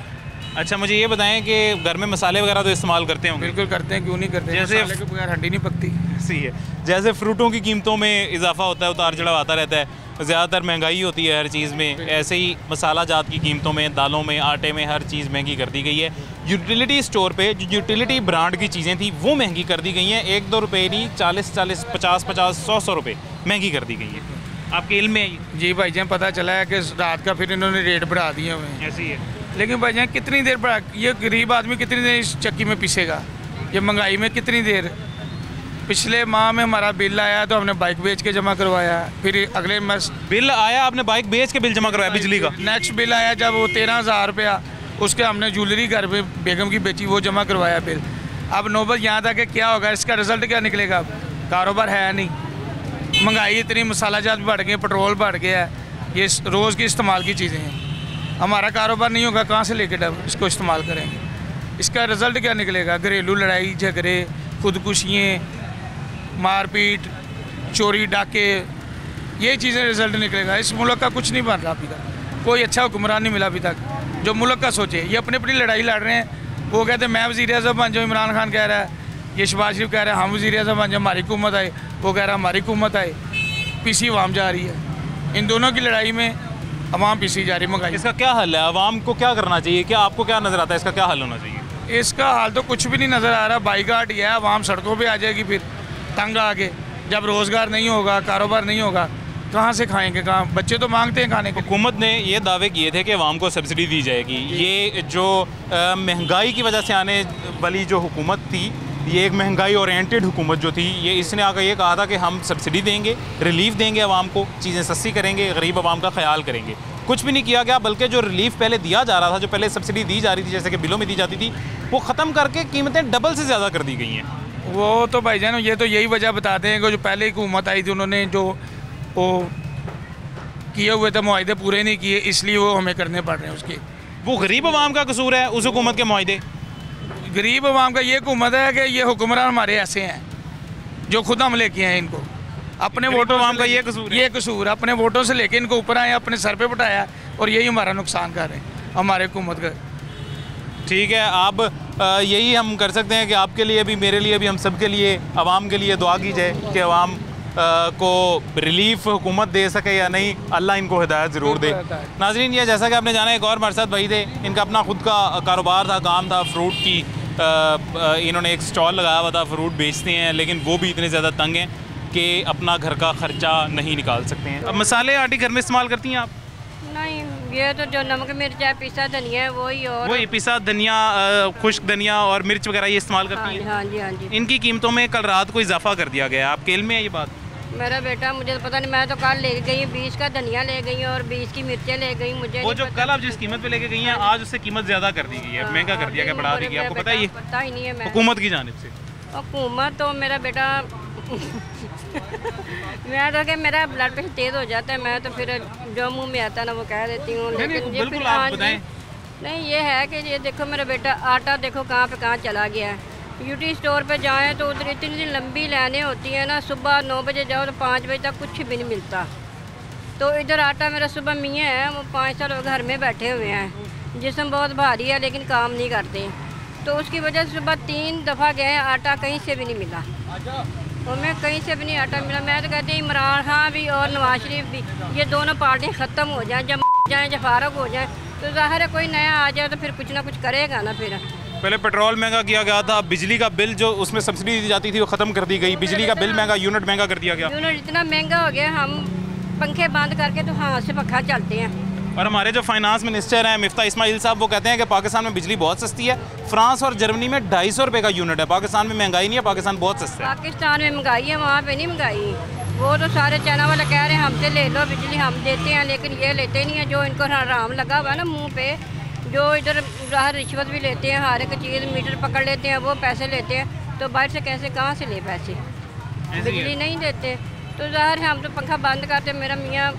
अच्छा, मुझे ये बताएं कि घर में मसाले वगैरह तो इस्तेमाल करते होंगे? बिल्कुल करते हैं, क्यों नहीं करते। जैसे मसाले के बगैर हड्डी नहीं पकती। सही है। जैसे फ्रूटों की कीमतों में इजाफा होता है, उतार चढ़ाव आता रहता है, ज़्यादातर महंगाई होती है हर चीज़ में, ऐसे ही मसाला जात की कीमतों में, दालों में, आटे में, हर चीज़ महंगी कर दी गई है। यूटिलिटी स्टोर पे जो यूटिलिटी ब्रांड की चीज़ें थी वो महंगी कर दी गई हैं। 1-2 रुपये नहीं, 40-40, 50-50, 100-100 रुपये महंगी कर दी गई है। आपके इल्म में है? जी भाईजान, पता चला है कि रात का फिर इन्होंने रेट बढ़ा दिए हुए हैं। ऐसी है। लेकिन भाईजान कितनी देर बढ़ा, ये गरीब आदमी कितनी देर इस चक्की में पिसेगा? ये महंगाई में कितनी देर। पिछले माह में हमारा बिल आया तो हमने बाइक बेच के जमा करवाया, फिर अगले माह बिल आया, आपने बाइक बेच के बिल जमा करवाया बिजली का? नेक्स्ट बिल आया जब वो 13,000 रुपया, उसके हमने ज्वेलरी घर पे बेगम की बेची, वो जमा करवाया बिल। अब नौबत यहाँ तक कि क्या होगा, इसका रिजल्ट क्या निकलेगा? कारोबार है नहीं, महंगाई इतनी, मसाला जात बढ़ गए, पेट्रोल बढ़ गया है, ये रोज़ की इस्तेमाल की चीज़ें हैं। हमारा कारोबार नहीं होगा, कहाँ से लेके इसको इस्तेमाल करेंगे? इसका रिज़ल्ट क्या निकलेगा? घरेलू लड़ाई झगड़े, खुदकुशियाँ, मारपीट, चोरी डाके, ये चीज़ें रिज़ल्ट निकलेगा। इस मुल्क का कुछ नहीं बन रहा अभी तक, कोई अच्छा हुक्मरान नहीं मिला अभी तक जो मुल्क का सोचे। ये अपनी अपनी लड़ाई लड़ रहे हैं। वो कहते हैं मैं वज़ीर-ए-आज़म बन जाऊँ, इमरान खान कह रहा है, ये शहबाज शरीफ कह रहा है हम वज़ीर-ए-आज़म बन जाए, हमारी हुकूमत आए, वो कह रहा है हमारी हुकूमत आए। पीसी अवाम जा रही है। इन दोनों की लड़ाई में अवाम पीसी जा रही है। महंगाई, इसका क्या हल है? अवाम को क्या करना चाहिए? क्या आपको क्या नज़र आता है इसका क्या हल होना चाहिए? इसका हाल तो कुछ भी नहीं नज़र आ रहा। बाईकाट ही है, अवाम सड़कों पर आ जाएगी फिर तंग आके। जब रोज़गार नहीं होगा, कारोबार नहीं होगा, कहाँ से खाएंगे? कहाँ? बच्चे तो मांगते हैं खाने को। हुकूमत ने ये दावे किए थे कि अवाम को सब्सिडी दी जाएगी। ये जो महंगाई की वजह से आने वाली जो हुकूमत थी, ये एक महंगाई ओरिएंटेड हुकूमत जो थी, ये इसने आकर ये कहा था कि हम सब्सिडी देंगे, रिलीफ देंगे अवाम को, चीज़ें सस्ती करेंगे, गरीब अवाम का ख्याल करेंगे। कुछ भी नहीं किया गया, बल्कि जो रिलीफ पहले दिया जा रहा था, जो पहले सब्सिडी दी जा रही थी, जैसे कि बिलों में दी जाती थी, वो ख़त्म करके कीमतें डबल से ज़्यादा कर दी गई हैं। वो तो भाईजान ये तो यही वजह बताते हैं कि जो पहले हुकूमत आई थी उन्होंने जो वो किए हुए थे मुआहदे पूरे नहीं किए, इसलिए वो हमें करने पड़ रहे हैं उसके। वो गरीब अवाम का कसूर है उस हुकूमत के मुआहदे? गरीब अवाम का ये हुकूमत है कि ये हुक्मरान हमारे ऐसे हैं जो खुद हम लेके आए इनको अपने वोटों। अवाम का ये कसूर है? ये कसूर अपने वोटों से लेके इनको ऊपर आए, अपने सर पे बिठाया, और यही हमारा नुकसान कर रहे हैं हमारे हुकूमत का। ठीक है, आप यही हम कर सकते हैं कि आपके लिए भी, मेरे लिए भी, हम सब के लिए, आवाम के लिए दुआ की जाए कि आवाम को रिलीफ हुकूमत दे सके या नहीं, अल्लाह इनको हिदायत ज़रूर दे। नाज़रीन, ये जैसा कि आपने जाना, एक और हमारे साथ भाई थे, इनका अपना खुद का कारोबार था, काम था फ्रूट की। इन्होंने एक स्टॉल लगाया हुआ था, फ्रूट बेचते हैं, लेकिन वो भी इतने ज़्यादा तंग हैं कि अपना घर का ख़र्चा नहीं निकाल सकते हैं। अब मसाले आटी घर में इस्तेमाल करती हैं आप? नहीं, ये तो जो नमक मिर्च है, पिसा धनिया है, वही पिसा धनिया, खुश्क धनिया और मिर्च वगैरह ये इस्तेमाल करती हैं? हाँ जी, हाँ जी। इनकी कीमतों में कल रात को इजाफा कर दिया गया, आपके इल्म में है ये बात? मेरा बेटा, मुझे तो पता नहीं, मैं तो कल ले गई 20 का धनिया ले गई और 20 की मिर्चें ले गई। मुझे वो जो कल आप जिस कीमत पे लेके गई हैं, आज उससे कीमत ज़्यादा कर दी गई है, महंगा कर दिया गया, बढ़ा दी गई। आपको पता है ये? पता ही नहीं है। हुकूमत की जानिब से हुकूमत तो मेरा बेटा मैं तो क्या मेरा ब्लड प्रेशर तेज़ हो जाता है, मैं तो फिर जो मुंह में आता है ना वो कह देती हूँ। लेकिन ये फिर नहीं, ये है कि ये देखो मेरा बेटा आटा देखो कहाँ पे कहाँ चला गया है। यूटी स्टोर पे जाएं तो उधर इतनी लंबी लाइनें होती हैं ना, सुबह 9 बजे जाओ तो 5 बजे तक कुछ भी नहीं मिलता। तो इधर आटा मेरा सुबह मियाँ है, वो 5 साल घर में बैठे हुए हैं, जिस्म बहुत भारी है लेकिन काम नहीं करते, तो उसकी वजह से सुबह 3 दफ़ा गए, आटा कहीं से भी नहीं मिला, और मैं कहीं से भी नहीं आटा मिला। मैं तो कहती हूँ इमरान खान भी और नवाज शरीफ भी, ये दोनों पार्टियाँ ख़त्म हो जाएँ, जब जाएँ जब फारग हो जाए तो ज़ाहिर है कोई नया आ जाए तो फिर कुछ ना कुछ करेगा ना। फिर पहले पेट्रोल महंगा किया गया था, बिजली का बिल जो उसमें सब्सिडी दी जाती थी वो ख़त्म कर दी गई, बिजली का बिल महंगा, यूनिट महंगा कर दिया गया। यूनिट इतना महंगा हो गया, हम पंखे बंद करके तो हाथ से पंखा चलते हैं। और हमारे जो फाइनेंस मिनिस्टर हैं मिफ्ता इस्माइल साहब, वो कहते हैं कि पाकिस्तान में बिजली बहुत सस्ती है। फ्रांस और जर्मनी में 250 रुपये का यूनिट है, पाकिस्तान में महंगाई नहीं है, पाकिस्तान बहुत सस्ता है। पाकिस्तान में महंगाई है, वहाँ पे नहीं महंगाई। वो तो सारे चाइना वाले कह रहे हैं हमसे ले लो बिजली, हम देते हैं, लेकिन ये लेते नहीं है। जो इनको हराम लगा हुआ है ना मुँह पे, जो इधर बाहर रिश्वत भी लेते हैं, हर एक चीज़ मीटर पकड़ लेते हैं, वो पैसे लेते हैं, तो बाहर से कैसे कहाँ से ले पैसे, बिजली नहीं देते। तो ज़ाहिर है हम तो पंखा बंद करते। मेरा मियाँ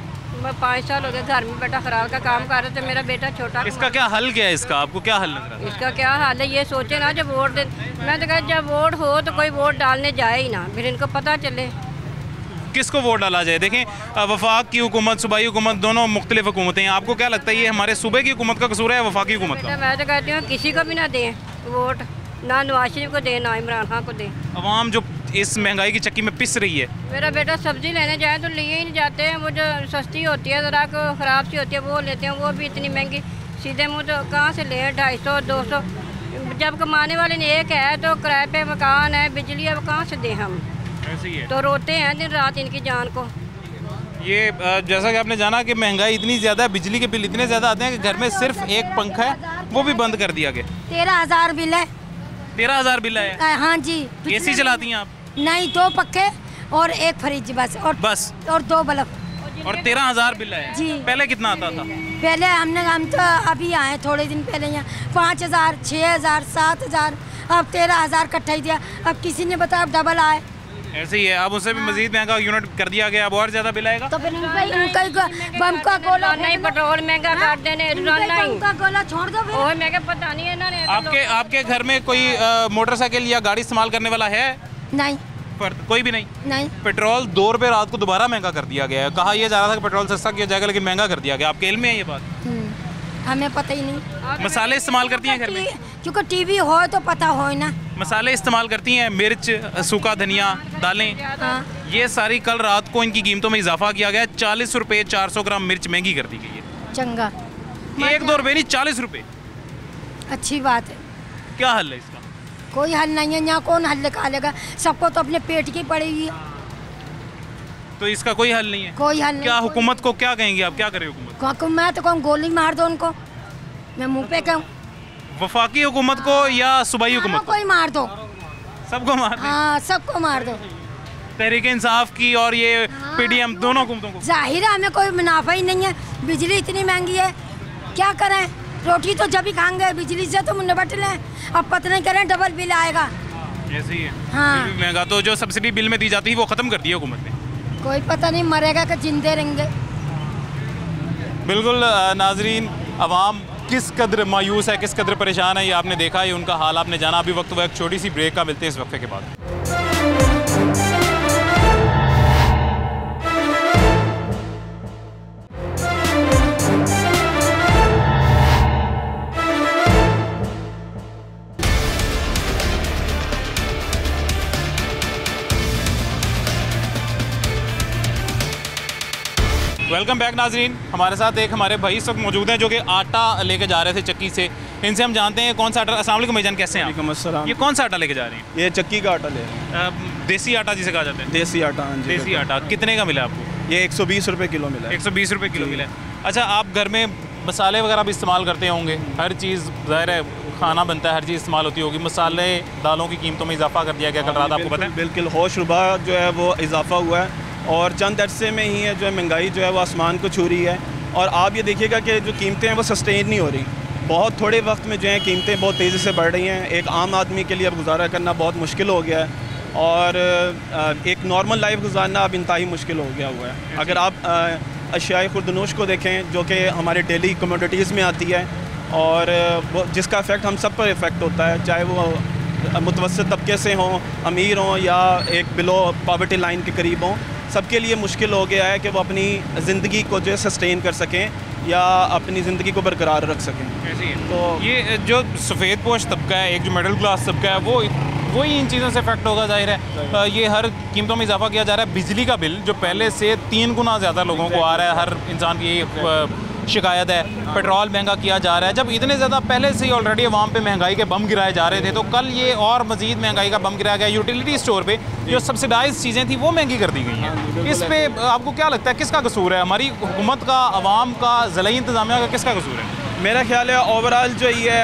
5 साल हो गए घर में बैठा खराब का काम कर रहे थे, मेरा बेटा छोटा। इसका क्या हल क्या है? इसका आपको क्या हल लग रहा है? इसका क्या हल है ये सोचे ना, जब वोट दे, मैं तो कहती जब वोट हो तो कोई वोट डालने जाए ही ना, फिर इनको पता चले किसको वोट डाला जाए। देखें, वफाक की हुकूमत, सूबाई हुकूमत, दोनों मुख्तलिफ हुकूमतें हैं। आपको क्या लगता है ये हमारे सूबे की हुकूमत का कसूर है, वफाकी हुकूमत का? मैं तो कहती हूँ किसी को भी ना दें वोट, ना नवाज शरीफ को दें ना इमरान खान को दें। अवाम जो इस महंगाई की चक्की में पिस रही है। मेरा बेटा सब्ज़ी लेने जाए तो लिए ही नहीं जाते हैं, वो जो सस्ती होती है ज़रा को ख़राब सी होती है वो लेते हैं, वो भी इतनी महंगी। सीधे मुँह तो कहाँ से लें 250 200, जब कमाने वाले ने एक है तो किराए पे मकान है, बिजली है, वो कहाँ से दें हम? ऐसे ही है। तो रोते हैं दिन रात इनकी जान को। ये जैसा कि आपने जाना कि महंगाई इतनी ज़्यादा है, बिजली के बिल इतने ज़्यादा आते हैं कि घर में सिर्फ एक पंखा है वो भी बंद कर दिया गया। 13,000 बिल है। 13,000 बिल है? हाँ जी। एसी चलाती हैं आप? नहीं, 2 पक्के और 1 फ्रिज बस, और 2 बल्ब। और 13,000 बिल है जी। पहले कितना आता था? पहले हम तो अभी आए थोड़े दिन पहले यहाँ 5,000 6,000 7,000, अब 13,000 इकट्ठा ही दिया। अब किसी ने बताया अब डबल आए। ऐसे ही है, अब उससे भी मजीद महंगा यूनिट कर दिया गया, अब और ज़्यादा बिल आएगा। तो फिर बम का गोला नहीं, पेट्रोल महंगा कर देने, गोला छोड़ दो। और मैं क्या पता नहीं है ना। आपके घर में कोई मोटरसाइकिल या गाड़ी इस्तेमाल करने वाला है? नहीं, पर कोई भी नहीं। नहीं। पेट्रोल 2 रुपये रात को दोबारा महंगा कर दिया गया है। कहा यह जा रहा था कि पेट्रोल सस्ता किया जाएगा, लेकिन महंगा कर दिया गया। आपके इल्म में है ये बात? हमें पता ही नहीं। मसाले इस्तेमाल करती हैं घर में? क्योंकि टीवी हो तो पता हो ना। मसाले इस्तेमाल करती हैं, मिर्च, सूखा धनिया, दालें? हाँ। ये सारी कल रात को इनकी कीमतों में इजाफा किया गया है। 40 रुपये 400 ग्राम मिर्च महंगी कर दी गई है। चंगा 1-2 रुपये नहीं, 40 रुपये। अच्छी बात है। क्या हल है इसका? कोई हल नहीं है, यहाँ कौन हल निकालेगा, सबको तो अपने पेट की पड़ेगी। तो इसका कोई हल नहीं है? कोई हल नहीं। क्या हुकूमत को क्या कहेंगे आप, क्या करे हुकूमत? मैं तो कहूँ गोली मार दो उनको, मैं मुंह पे कहूँ। वफाकी हुकूमत को या सूबाई हुकूमत को? कोई मार दो, सबको मार दो। हाँ, सबको मार दो। तहरीक इंसाफ की और ये पीडीएम दोनों हुकूमतों को? जाहिर है हमें कोई मुनाफा ही नहीं है, बिजली इतनी महंगी है, क्या करें? रोटी तो जब ही खाएंगे, बिजली से तो निपट लें, अब पता नहीं करें डबल बिल आएगा। ऐसे ही है। हाँ। महंगा तो जो सब्सिडी बिल में दी जाती है वो ख़त्म कर दी है हुकूमत ने। कोई पता नहीं मरेगा कि जिंदे रहेंगे। बिल्कुल नाजरीन, अवाम किस कदर मायूस है, किस कदर परेशान है, ये आपने देखा, ये उनका हाल आपने जाना। अभी वक्त हुआ एक छोटी सी ब्रेक का, मिलते हैं इस वक्फे के बाद। वेलकम बैक नाजरीन। हमारे साथ एक हमारे भाई इस वक्त मौजूद हैं जो कि आटा लेके जा रहे थे चक्की से। इनसे हम जानते हैं कौन सा आटा। अस्सलाम वालेकुम भाईजान, कैसे हैं आप? वालेकुम अस्सलाम। ये कौन सा आटा लेके जा रहे हैं? ये चक्की का आटा ले रहे हैं। देसी आटा जिसे कहा जाता है? देसी आटा, हाँ जी। देसी आटा कितने का मिला आपको? ये 120 रुपये किलो मिला है। 120 रुपये किलो मिला है। अच्छा, आप घर में मसाले वगैरह भी इस्तेमाल करते होंगे, हर चीज़ ज़ाहिर है खाना बनता है, हर चीज़ इस्तेमाल होती होगी। मसाले दालों की कीमतों में इजाफा कर दिया गया कल रात, आपको पता है? बिल्कुल होशरुबा जो है वो इजाफा हुआ है, और चंद अरसे में ही है जो है महंगाई जो है वो आसमान को छू रही है। और आप ये देखिएगा कि जो कीमतें हैं वो सस्टेन नहीं हो रही। बहुत थोड़े वक्त में जो है कीमतें बहुत तेज़ी से बढ़ रही हैं। एक आम आदमी के लिए अब गुजारा करना बहुत मुश्किल हो गया है और एक नॉर्मल लाइफ गुजारना अब इंतहाई मुश्किल हो गया हुआ है। अगर आप अशियाए खुर्दनोश को देखें जो कि हमारे डेली कमोडिटीज़ में आती है और वो जिसका इफ़ेक्ट हम सब पर इफ़ेक्ट होता है, चाहे वो मुतवस्सित तबके से हों, अमीर हों या एक बिलो पॉवर्टी लाइन के करीब हों, सबके लिए मुश्किल हो गया है कि वो अपनी ज़िंदगी को जो सस्टेन कर सकें या अपनी ज़िंदगी को बरकरार रख सकें। तो ये जो सफ़ेद पोश तबका है, एक जो मिडिल क्लास तबका है, वही इन चीज़ों से इफेक्ट होगा ज़ाहिर है। ये हर कीमतों में इजाफा किया जा रहा है। बिजली का बिल जो पहले से 3 गुना ज़्यादा लोगों को आ रहा है, हर इंसान की शिकायत है। पेट्रोल महंगा किया जा रहा है। जब इतने ज़्यादा पहले से ही ऑलरेडी अवाम पे महंगाई के बम गिराए जा रहे थे, तो कल ये और मज़ीद महंगाई का बम गिराया गया। यूटिलिटी स्टोर पे जो सब्सिडाइज चीज़ें थी वो महंगी कर दी गई हैं। इस पे आपको क्या लगता है किसका कसूर है? हमारी हुकूमत का, अवाम का, ज़िला इंतज़ामिया का किसका कसूर है? मेरा ख्याल है ओवरऑल जो ये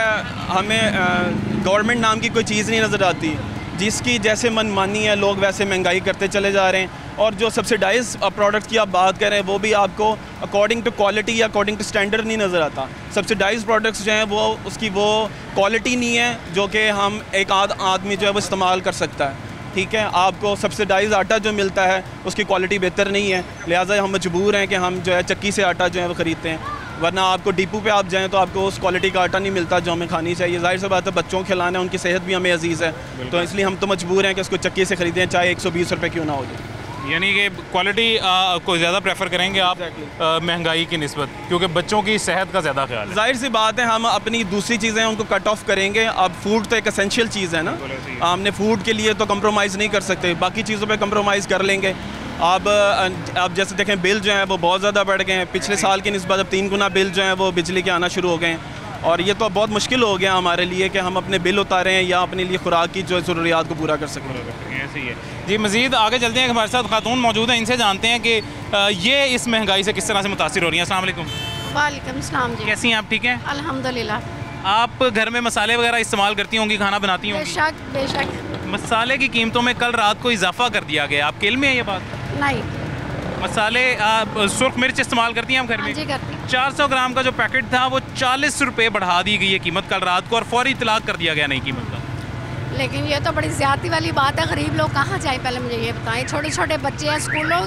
हमें गवर्नमेंट नाम की कोई चीज़ नहीं नज़र आती, जिसकी जैसे मनमानी है लोग वैसे महंगाई करते चले जा रहे हैं। और जो सब्सिडाइज प्रोडक्ट की आप बात करें वो भी आपको अकॉर्डिंग टू क्वालिटी या अकॉर्डिंग टू स्टैंडर्ड नहीं नज़र आता। सब्सिडाइज प्रोडक्ट्स जो हैं वो उसकी वो क्वालिटी नहीं है जो कि हम एक आदमी जो है वो इस्तेमाल कर सकता है। ठीक है, आपको सब्सिडाइज आटा जो मिलता है उसकी क्वालिटी बेहतर नहीं है, लिहाजा हम मजबूर हैं कि हम जो है चक्की से आटा जो है वो ख़रीदते हैं, वरना आपको डिपो पे आप जाएं तो आपको उस क्वालिटी का आटा नहीं मिलता जो हमें खानी चाहिए। जाहिर सी बात है, बच्चों को खिलाना है, उनकी सेहत भी हमें अजीज़ है, तो इसलिए हम तो मजबूर हैं कि उसको चक्की से ख़रीदें, चाहे 120 रुपये क्यों ना हो जाए। यानी कि क्वालिटी को ज़्यादा प्रेफर करेंगे आप महंगाई की निस्बत, क्योंकि बच्चों की सेहत का ज़्यादा ख्याल है। जाहिर सी बात है, हम अपनी दूसरी चीज़ें उनको कट ऑफ करेंगे। अब फूड तो एक एसेंशियल चीज़ है ना, हमने फूड के लिए तो कंप्रोमाइज़ नहीं कर सकते, बाकी चीज़ों पे कंप्रोमाइज़ कर लेंगे। अब जैसे देखें बिल जो है वो बहुत ज़्यादा बढ़ गए हैं। पिछले साल की निस्बत अब 3 गुना बिल जो है वो बिजली के आना शुरू हो गए हैं, और ये तो बहुत मुश्किल हो गया हमारे लिए कि हम अपने बिल उतारें या अपने लिए खुराक की जो ज़रूरियात को पूरा कर सकें। ऐसे ही है जी। मज़ीद आगे चलते हैं, हमारे साथ खातून मौजूद हैं, इनसे जानते हैं कि ये इस महंगाई से किस तरह से मुतासिर हो रही हैं। अस्सलाम वालेकुम। वालेकुम सलाम जी। कैसी हैं आप? ठीक हैं अल्हम्दुलिल्लाह। आप घर में मसाले वगैरह इस्तेमाल करती होंगी, खाना बनाती होंगी? बेशक बेशक। मसाले की कीमतों में कल रात को इजाफा कर दिया गया, आपके इल्म में है ये बात? नहीं। मसाले सुर्ख मिर्च इस्तेमाल करती हैं आप घर में? जी करती। 400 ग्राम का जो पैकेट था वो 40 रुपये बढ़ा दी गई है कीमत कल रात को, और फौरी इतलाक कर दिया गया नई कीमत का। लेकिन ये तो बड़ी ज़्यादती वाली बात है। गरीब लोग कहाँ जाए, पहले मुझे ये बताएं। छोटे छोटे बच्चे हैं, स्कूलों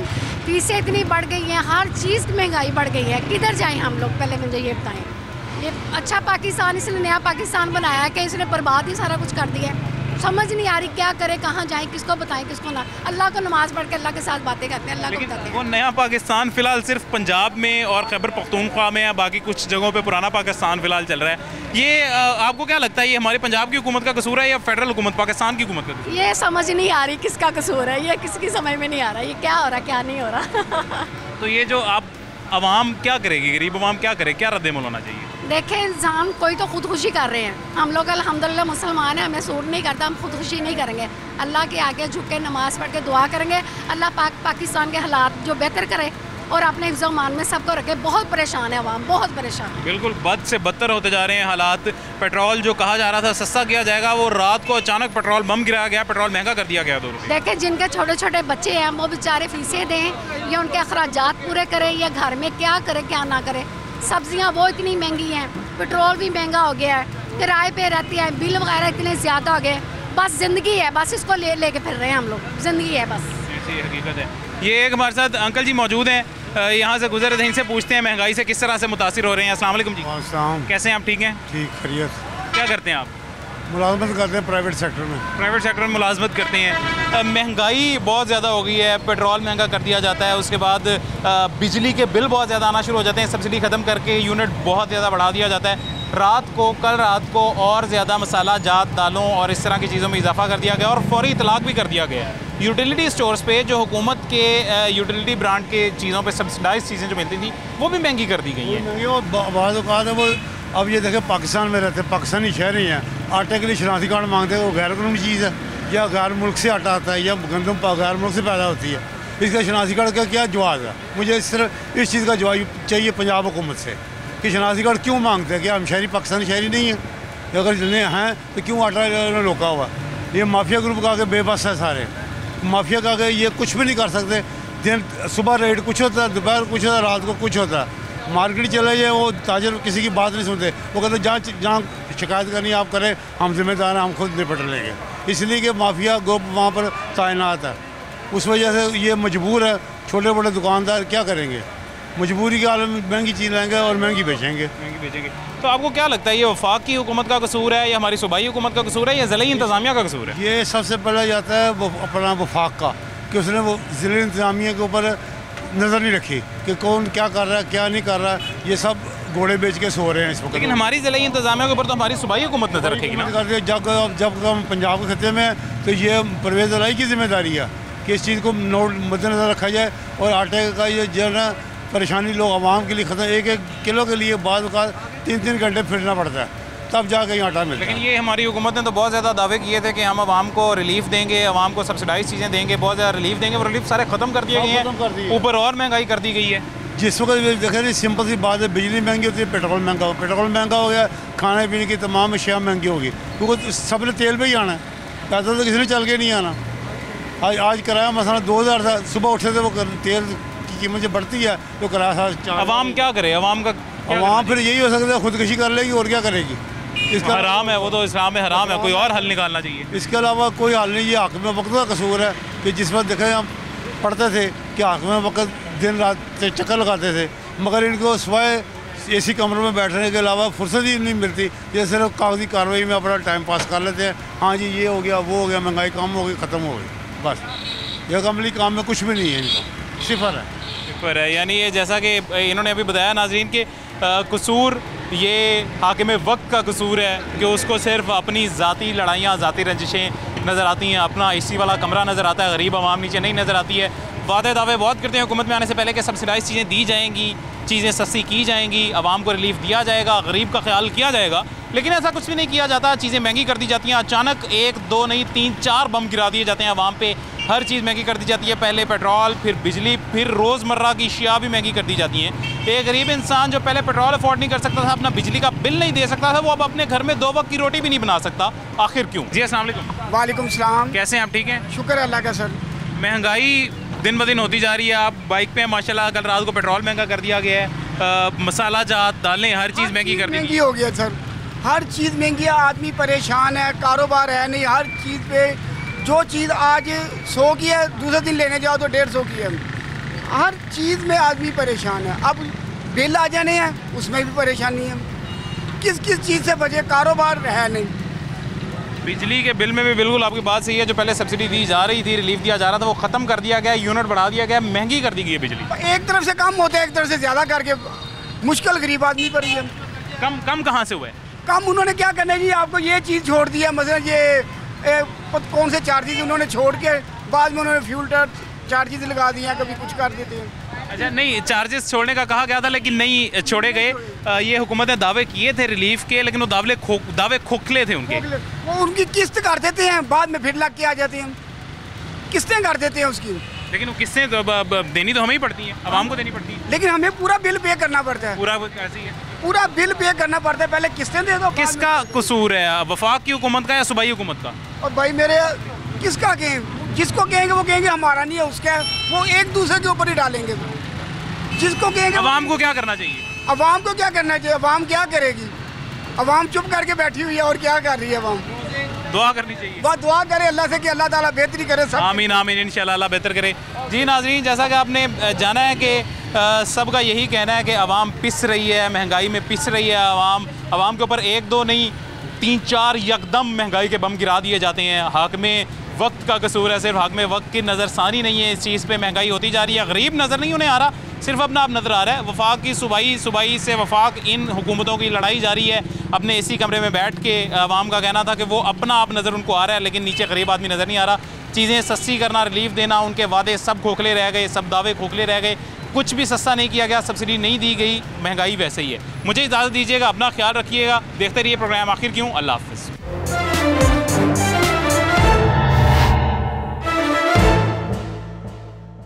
फीसें इतनी बढ़ गई हैं, हर चीज़ की महंगाई बढ़ गई है, किधर जाएं हम लोग? पहले मुझे ये बताएं। ये अच्छा पाकिस्तान इसने नया पाकिस्तान बनाया है कि इसने बर्बाद ही सारा कुछ कर दिया है? समझ नहीं आ रही क्या करे, कहाँ जाएं, किसको बताएं, किसको ना। अल्लाह को नमाज़ पढ़ के अल्लाह के साथ बातें करते हैं, अल्लाह को बताते हैं। वो नया पाकिस्तान फ़िलहाल सिर्फ पंजाब में और खैबर पख्तूनख्वा में है, बाकी कुछ जगहों पे पुराना पाकिस्तान फ़िलहाल चल रहा है। ये आपको क्या लगता है, ये हमारे पंजाब की हुकूमत का कसूर है या फेडरल हुकूमत पाकिस्तान की हुकूमत का कसूर? ये समझ नहीं आ रही किसका कसूर है, ये किसकी समझ में नहीं आ रहा, ये क्या हो रहा क्या नहीं हो रहा। तो ये जो आप अवाम क्या करेगी, गरीब अवाम क्या करे, क्या रद्द-ए-अमल होना चाहिए? देखें, इंसान कोई तो खुदकुशी कर रहे हैं। हम लोग अल्हम्दुलिल्लाह मुसलमान हैं, हमें सूट नहीं करता, हम खुदकुशी नहीं करेंगे। अल्लाह के आगे झुक के नमाज़ पढ़ के दुआ करेंगे, अल्लाह पाकिस्तान के हालात जो बेहतर करे और अपने हिफ्ज़-ओ-मान में सबको रखे। बहुत परेशान है अवाम, बहुत परेशान। बिल्कुल बद से बदतर होते जा रहे हैं हालात। पेट्रोल जो कहा जा रहा था सस्ता किया जाएगा, वो रात को अचानक पेट्रोल बम गिराया गया, पेट्रोल महंगा कर दिया गया 2 रुपये। देखें, जिनके छोटे छोटे बच्चे हैं वो बेचारे फीसें दें या उनके अखराजात पूरे करें या घर में क्या करें क्या ना करें। सब्जियां वो इतनी महंगी हैं, पेट्रोल भी महंगा हो गया है, किराए पे रहती है, बिल वगैरह इतने ज़्यादा हो गए। बस ज़िंदगी है, बस इसको लेके फिर रहे हैं हम लोग, ज़िंदगी है बस। ऐसी हकीकत है। ये एक हमारे साथ अंकल जी मौजूद हैं, यहाँ से गुजर रहे थे, इनसे पूछते हैं महंगाई से किस तरह से मुतासिर हो रहे हैं। अस्सलाम वालेकुम जी। कैसे हैं आप? ठीक हैं? ठीक, खैरियत। क्या करते हैं आप? मुलाजमत करते हैं प्राइवेट सेक्टर में। प्राइवेट सेक्टर में मुलाजमत करते हैं। महंगाई बहुत ज़्यादा हो गई है, पेट्रोल महंगा कर दिया जाता है, उसके बाद बिजली के बिल बहुत ज़्यादा आना शुरू हो जाते हैं, सब्सिडी ख़त्म करके यूनिट बहुत ज़्यादा बढ़ा दिया जाता है। कल रात को और ज़्यादा मसाला जात, दालों और इस तरह की चीज़ों में इजाफा कर दिया गया और फौरी इतलाक भी कर दिया गया है। यूटिलिटी स्टोर्स पे जो हुकूमत के यूटिलिटी ब्रांड के चीज़ों पे सब्सिडाइज चीज़ें जो मिलती थी वो भी महंगी कर दी गई हैं। वो अब ये देखें, पाकिस्तान में रहते पाकिस्तानी शहरी हैं, आटे के लिए शनाख्ती कार्ड मांगते हैं, वो गैर कानूनी चीज़ है, या गैर मुल्क से आटा आता है या गंदम गैर मुल्क से पैदा होती है, इसका शनाख्ती कार्ड का क्या जवाब है? मुझे सिर्फ इस चीज़ का जवाब चाहिए पंजाब हुकूमत से कि शनाख्ती कार्ड क्यों मांगते हैं? क्या हम शहरी पाकिस्तानी शहरी नहीं हैं? अगर जितने हैं तो क्यों आटा रोका हुआ? ये माफिया ग्रुप का आगे बेबस है सारे, माफिया का आगे ये कुछ भी नहीं कर सकते। दिन सुबह रेट कुछ होता है, दोपहर कुछ होता है, रात को कुछ होता है। मार्केट चले जाए वो ताजर किसी की बात नहीं सुनते, वो कहते जहाँ शिकायत करनी आप करें, हम जिम्मेदार हैं, हम खुद निपट लेंगे। इसलिए कि माफिया ग्रुप वहाँ पर तैनात है, उस वजह से ये मजबूर है। छोटे बड़े दुकानदार क्या करेंगे, मजबूरी के आलम में महंगी चीज़ लाएंगे और महंगी बेचेंगे। तो आपको क्या लगता है ये वफाक की हुकूमत का कसूर है या हमारी सूबाई हुकूमत का कसूर है या ज़िला इंतज़ामिया का कसूर है? ये सबसे पहले जाता है अपना वफाक का, कि उसने वो ज़िला इंतज़ामिया के ऊपर नज़र नहीं रखी कि कौन क्या कर रहा है क्या नहीं कर रहा है। ये सब घोड़े बेच के सो रहे हैं इस वक्त। लेकिन हमारी ज़िला इंतज़ामिया के ऊपर तो हमारी सूबाई हुकूमत नज़र रखेगी ना। जब हम पंजाब के खत्े में हैं तो ये परवेज़ इलाही की जिम्मेदारी है कि इस चीज़ को नोट मद्देनज़र रखा जाए। और आटे का ये जो है ना परेशानी लोग आवाम के लिए ख़त्म, एक किलो के लिए बाद का 3-3 घंटे फिरना पड़ता है तब जाके यहाँ आटा मिलता है। लेकिन ये हमारी हुकूमत ने तो बहुत ज़्यादा दावे किए थे कि हम आवाम को रिलीफ देंगे, आवाम को सब्सिडाइज चीज़ें देंगे, बहुत ज़्यादा रिलीफ देंगे। वो रिलीफ सारे ख़त्म कर दिए गए हैं, ऊपर और महंगाई कर दी गई है। जिस वक्त देखें नहीं, सिंपल सी बात है, बिजली महंगी होती है, पेट्रोल महंगा हो गया, खाने पीने की तमाम अशिया महंगी होगी, क्योंकि सब ने तेल पर ही आना है, पैसा तो किसी ने चल के नहीं आना। आज किराया मसला 2000 था, सुबह उठे थे वो तेल की कीमत जो बढ़ती है तो किराया आवाम क्या करे, आवाम फिर यही हो सकता है खुदकशी कर लेगी और क्या करेगी। इसका हराम है, वो तो इस्लाम में हराम है, कोई और हल निकालना चाहिए। इसके अलावा कोई हल नहीं। ये हाकिम वक्त का कसूर है कि जिस वक्त देखें हम पढ़ते थे कि हाकिम वक्त दिन रात चक्कर लगाते थे, मगर इनको सिवाय एसी कमरों में बैठने के अलावा फुर्सत ही नहीं मिलती। ये सिर्फ कागजी कार्रवाई में अपना टाइम पास कर लेते हैं। हाँ जी ये हो गया वो हो गया, महंगाई कम हो गई, ख़त्म हो गई, बस। ये अमली काम में कुछ भी नहीं है, इनका सिफर है। यानी ये जैसा कि इन्होंने अभी बताया नाजरीन के कसूर ये हाकिम वक्त का कसूर है कि उसको सिर्फ अपनी ज़ाती लड़ाइयाँ, ज़ाती रंजिशें नज़र आती हैं, अपना एसी वाला कमरा नज़र आता है, गरीब आवाम नीचे नहीं नज़र आती है। वादे दावे बहुत करते हैं हुकूमत में आने से पहले कि सब्सिडाइज चीज़ें दी जाएंगी, चीज़ें सस्ती की जाएंगी, आवाम को रिलीफ दिया जाएगा, गरीब का ख्याल किया जाएगा, लेकिन ऐसा कुछ भी नहीं किया जाता। चीज़ें महंगी कर दी जाती हैं, अचानक 1-2 नहीं 3-4 बम गिरा दिए जाते हैं आवाम पे। हर चीज़ महंगी कर दी जाती है, पहले पेट्रोल, फिर बिजली, फिर रोज़मर्रा की अशिया भी महंगी कर दी जाती हैं। एक गरीब इंसान जो पहले पेट्रोल अफोर्ड नहीं कर सकता था, अपना बिजली का बिल नहीं दे सकता था, वो अब अपने घर में 2 वक्त की रोटी भी नहीं बना सकता। आखिर क्यों? जी अस्सलाम वालेकुम। वालेकुम सलाम। कैसे हैं आप? ठीक हैं, शुक्र अल्लाह का सर। महंगाई दिन ब दिन होती जा रही है। आप बाइक पे माशाल्लाह, कल रात को पेट्रोल महंगा कर दिया गया है, मसाला जात दालें हर चीज़ महंगी हो गई सर। हर चीज़ महंगी है, आदमी परेशान है, कारोबार है नहीं। हर चीज़ पे जो चीज़ आज 100 की है दूसरे दिन लेने जाओ तो 150 की है। हर चीज़ में आदमी परेशान है। अब बिल आ जाने हैं उसमें भी परेशानी है, किस चीज़ से बचे, कारोबार है नहीं। बिजली के बिल में भी बिल्कुल आपकी बात सही है, जो पहले सब्सिडी दी जा रही थी, रिलीफ दिया जा रहा था, वो ख़त्म कर दिया गया, यूनिट बढ़ा दिया गया, महंगी कर दी गई है बिजली। एक तरफ से कम होते हैं, एक तरफ से ज़्यादा करके मुश्किल गरीब आदमी पर ही है। कम कहाँ से हुआ है? कम उन्होंने क्या करना है जी, आपको ये चीज़ छोड़ दिया, मसलन ये कौन से चार्जेस उन्होंने छोड़ के बाद में उन्होंने फ्यूल चार्जेस लगा दिए हैं, कभी कुछ कर देते हैं। अच्छा, नहीं चार्जेस छोड़ने का कहा गया था लेकिन नहीं छोड़े गए। ये हुकूमत ने दावे किए थे रिलीफ के, लेकिन वो दावे खोखले थे उनके। वो उनकी किस्त कर देते हैं, बाद में फिर लग के आ जाते हैं, किस्तें कर देते हैं उसकी। लेकिन वो किस्तें देनी तो हमें ही पड़ती हैं, आवाम को देनी पड़ती है। लेकिन हमें पूरा बिल पे करना पड़ता है। पूरा कैसे है? पूरा बिल पे करना पड़ता है, पहले किस्तें दे दो। किसका कसूर है, वफाक की हुकूमत का या सूबाई हुकूमत का? और भाई मेरे किसका कहें, जिसको कहेंगे वो कहेंगे हमारा नहीं है, उसका है, वो एक दूसरे के ऊपर ही डालेंगे। जिसको कहेंगे अवाम को क्या करना चाहिए? अवाम को क्या करना चाहिए? अवाम क्या करेगी? अवाम चुप करके बैठी हुई है और क्या कर रही है? अवाम दुआ करनी चाहिए, बस दुआ करे अल्लाह से कि अल्लाह ताला बेहतरी करे सब। आमीन आमीन, इंशाल्लाह अल्लाह बेहतर करे। जी नाज़रीन, जैसा कि आपने जाना है कि सबका यही कहना है कि आवाम पिस रही है, महंगाई में पिस रही है आवाम के ऊपर 1-2 नहीं 3-4 यकदम महंगाई के बम गिरा दिए जाते हैं। हाकिम वक्त का कसूर है, सिर्फ हाकिम वक्त की नज़रसानी नहीं है इस चीज़ पे, महंगाई होती जा रही है। गरीब नज़र नहीं उन्हें आ रहा, सिर्फ अपना आप नज़र आ रहा है। वफाक की सूबाई से वफाक इन हुकूमतों की लड़ाई जारी है। अपने एसी कमरे में बैठ के आवाम का कहना था कि वो अपना आप नज़र उनको आ रहा है, लेकिन नीचे गरीब आदमी नज़र नहीं आ रहा। चीज़ें सस्ती करना, रिलीफ देना, उनके वादे सब खोखले रह गए, सब दावे खोखले रह गए, कुछ भी सस्ता नहीं किया गया, सब्सिडी नहीं दी गई, महंगाई वैसे ही है। मुझे इजाज़त दीजिएगा, अपना ख्याल रखिएगा, देखते रहिए प्रोग्राम आखिर क्यों। अल्लाह हाफ़िज़।